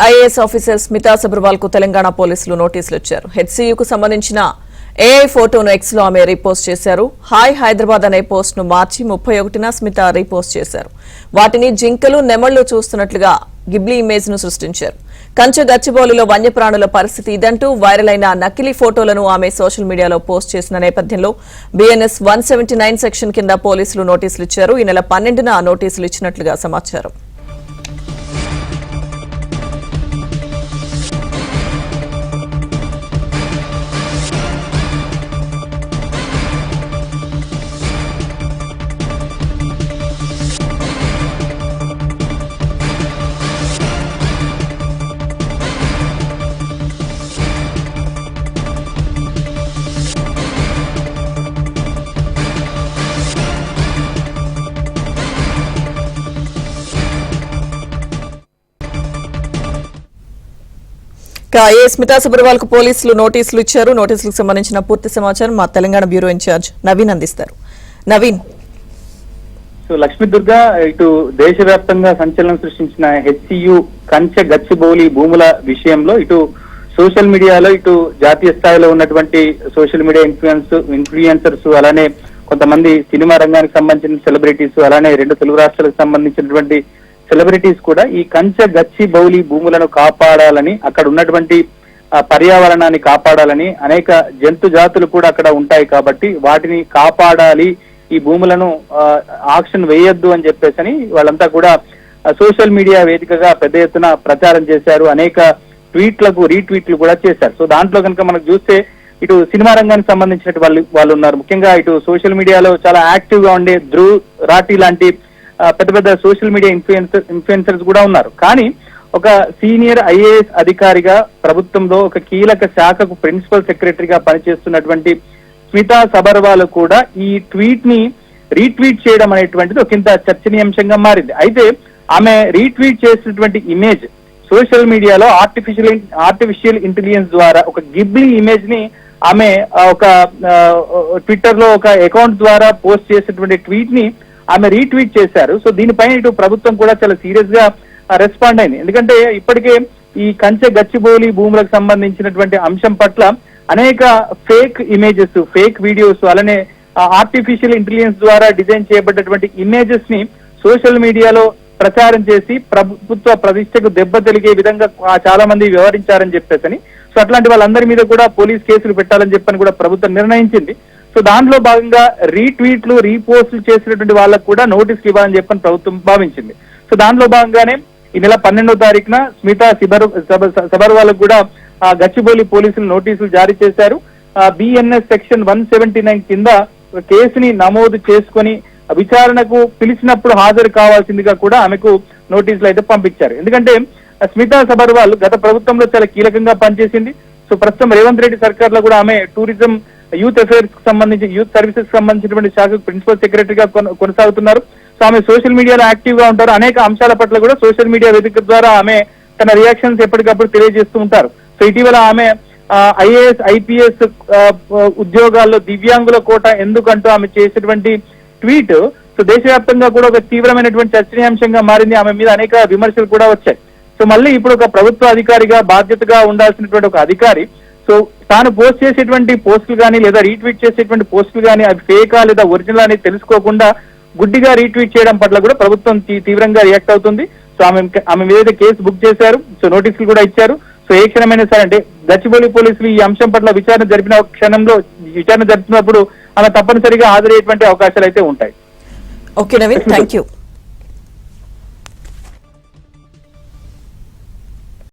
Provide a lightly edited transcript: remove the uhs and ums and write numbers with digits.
IAS officer Smita Sabharwal కు తెలంగాణ పోలీసులు నోటీసులు ఇచ్చారు. హెచ్సీయూకు సంబంధించిన ఏఐ ఫోటోను ఎక్స్ లో ఆమె రీపోస్ట్ చేశారు. హాయ్ హైదరాబాద్ అనే పోస్ట్ ను మార్చి 31న స్మిత రీపోస్ట్ చేశారు. వాటిని జింకలు నెమళ్లు చూస్తున్నట్లుగా గిబ్లీ ఇమేజ్ ను సృష్టించారు. కంచె గచ్చిబౌలిలో వన్యప్రాణుల పరిస్థితి ఇదంటూ వైరల్ అయిన నకిలీ ఫోటోలను ఆమె సోషల్ మీడియాలో పోస్ట్ చేసిన నేపథ్యంలో BNS 179 సెక్షన్ కింద పోలీసులు నోటీసులు ఇచ్చారు. ఈ నెల 12న నోటీసులు ఇచ్చినట్లుగా సమాచారం. స్మితా సబర్వాల్ కు పోలీసులు నోటీసులు ఇచ్చారు. నోటీసులకు సంబంధించిన పూర్తి సమాచారం మా తెలంగాణ బ్యూరో ఇన్ఛార్జ్ నవీన్ అందిస్తారు. నవీన్, లక్ష్మీ దుర్గా ఇటు దేశవ్యాప్తంగా సంచలనం సృష్టించిన హెచ్సియు కంచె గచ్చిబౌలి భూముల విషయంలో ఇటు సోషల్ మీడియాలో ఇటు జాతీయ స్థాయిలో ఉన్నటువంటి సోషల్ మీడియా ఇన్ఫ్లుయెన్సర్స్ అలానే కొంతమంది సినిమా రంగానికి సంబంధించిన సెలబ్రిటీస్ అలానే 2 తెలుగు రాష్ట్రాలకు సంబంధించినటువంటి సెలబ్రిటీస్ కూడా ఈ కంచె గచ్చిబౌలి భూములను కాపాడాలని అక్కడ ఉన్నటువంటి పర్యావరణాన్ని కాపాడాలని అనేక జంతు జాతులు కూడా అక్కడ ఉంటాయి కాబట్టి వాటిని కాపాడాలి, ఈ భూములను ఆక్షన్ వేయొద్దు అని చెప్పేసి వాళ్ళంతా కూడా సోషల్ మీడియా వేదికగా పెద్ద ఎత్తున ప్రచారం చేశారు. అనేక ట్వీట్లకు రీట్వీట్లు కూడా చేశారు. సో దాంట్లో కనుక మనకు చూస్తే ఇటు సినిమా రంగానికి సంబంధించిన వాళ్ళు ఉన్నారు. ముఖ్యంగా ఇటు సోషల్ మీడియాలో చాలా యాక్టివ్ గా ఉండే ధ్రువ్ రాఠీ లాంటి పెద్ద పెద్ద సోషల్ మీడియా ఇన్ఫ్లుయెన్సర్స్ కూడా ఉన్నారు. కానీ ఒక సీనియర్ ఐఏఎస్ అధికారిగా ప్రభుత్వంలో ఒక కీలక శాఖకు ప్రిన్సిపల్ సెక్రటరీగా పనిచేస్తున్నటువంటి స్మితా సబర్వాల్ కూడా ఈ ట్వీట్ ని రీట్వీట్ చేయడం అనేటువంటిది ఒకంత చర్చనీయాంశంగా మారింది. అయితే ఆమె రీట్వీట్ చేసినటువంటి ఇమేజ్ సోషల్ మీడియాలో ఆర్టిఫిషియల్ ఇంటెలిజెన్స్ ద్వారా ఒక గిబ్లీ ఇమేజ్ ని ఆమె ఒక ట్విట్టర్ లో ఒక అకౌంట్ ద్వారా పోస్ట్ చేసినటువంటి ట్వీట్ ని ఆమె రీట్వీట్ చేశారు. సో దీనిపైన ఇటు ప్రభుత్వం కూడా చాలా సీరియస్ గా రెస్పాండ్ అయింది. ఎందుకంటే ఇప్పటికే ఈ కంచె గచ్చిబౌలి భూములకు సంబంధించినటువంటి అంశం పట్ల అనేక ఫేక్ ఇమేజెస్, ఫేక్ వీడియోస్ అలానే ఆర్టిఫిషియల్ ఇంటెలిజెన్స్ ద్వారా డిజైన్ చేయబడ్డటువంటి ఇమేజెస్ ని సోషల్ మీడియాలో ప్రచారం చేసి ప్రభుత్వ ప్రతిష్టకు దెబ్బ తెలిగే విధంగా చాలా మంది వ్యవహరించారని చెప్పేసి సో అట్లాంటి వాళ్ళందరి మీద కూడా పోలీస్ కేసులు పెట్టాలని చెప్పని కూడా ప్రభుత్వం నిర్ణయించింది. సో దాంట్లో భాగంగా రీట్వీట్లు రీపోస్టులు చేసినటువంటి వాళ్ళకు కూడా నోటీసులు ఇవ్వాలని చెప్పని ప్రభుత్వం భావించింది. సో దాంట్లో భాగంగానే ఈ నెల 12వ తారీఖున స్మితా సబర్వాల్ కూడా గచ్చిబౌలి పోలీసులు నోటీసులు జారీ చేశారు. BNS సెక్షన్ 179 కింద కేసుని నమోదు చేసుకొని విచారణకు పిలిచినప్పుడు హాజరు కావాల్సిందిగా కూడా ఆమెకు నోటీసులు అయితే పంపించారు. ఎందుకంటే స్మితా సబర్వాల్ గత ప్రభుత్వంలో చాలా కీలకంగా పనిచేసింది. సో ప్రస్తుతం రేవంత్ రెడ్డి సర్కార్ లో కూడా ఆమె టూరిజం యూత్ అఫైర్స్ కి సంబంధించి యూత్ సర్వీసెస్ సంబంధించినటువంటి శాఖకు ప్రిన్సిపల్ సెక్రటరీగా కొనసాగుతున్నారు. సో ఆమె సోషల్ మీడియాలో యాక్టివ్ గా ఉంటారు. అనేక అంశాల పట్ల కూడా సోషల్ మీడియా వేదిక ద్వారా ఆమె తన రియాక్షన్స్ ఎప్పటికప్పుడు తెలియజేస్తూ ఉంటారు. సో ఇటీవల ఆమె IAS IPS ఉద్యోగాల్లో దివ్యాంగుల కోట ఎందుకంటూ ఆమె చేసేటువంటి ట్వీట్ సో దేశవ్యాప్తంగా కూడా ఒక తీవ్రమైనటువంటి చర్చనీయాంశంగా మారింది. ఆమె మీద అనేక విమర్శలు కూడా వచ్చాయి. సో మళ్ళీ ఇప్పుడు ఒక ప్రభుత్వ అధికారిగా బాధ్యతగా ఉండాల్సినటువంటి ఒక అధికారి సో తాను పోస్ట్ చేసేటువంటి పోస్టులు కానీ లేదా రీట్వీట్ చేసేటువంటి పోస్టులు కానీ అవి ఫేకా లేదా ఒరిజినల్ అని తెలుసుకోకుండా గుడ్డిగా రీట్వీట్ చేయడం పట్ల కూడా ప్రభుత్వం తీవ్రంగా రియాక్ట్ అవుతుంది. సో ఆమె మీద కేసు బుక్ చేశారు. సో నోటీసులు కూడా ఇచ్చారు. సో ఏ క్షణమైనా సరే అంటే గచ్చిబౌలి పోలీసులు ఈ అంశం పట్ల విచారణ జరుపుతున్నప్పుడు ఆమె తప్పనిసరిగా హాజరయ్యేటువంటి అవకాశాలు అయితే ఉంటాయి. Okay Naveen, thank you.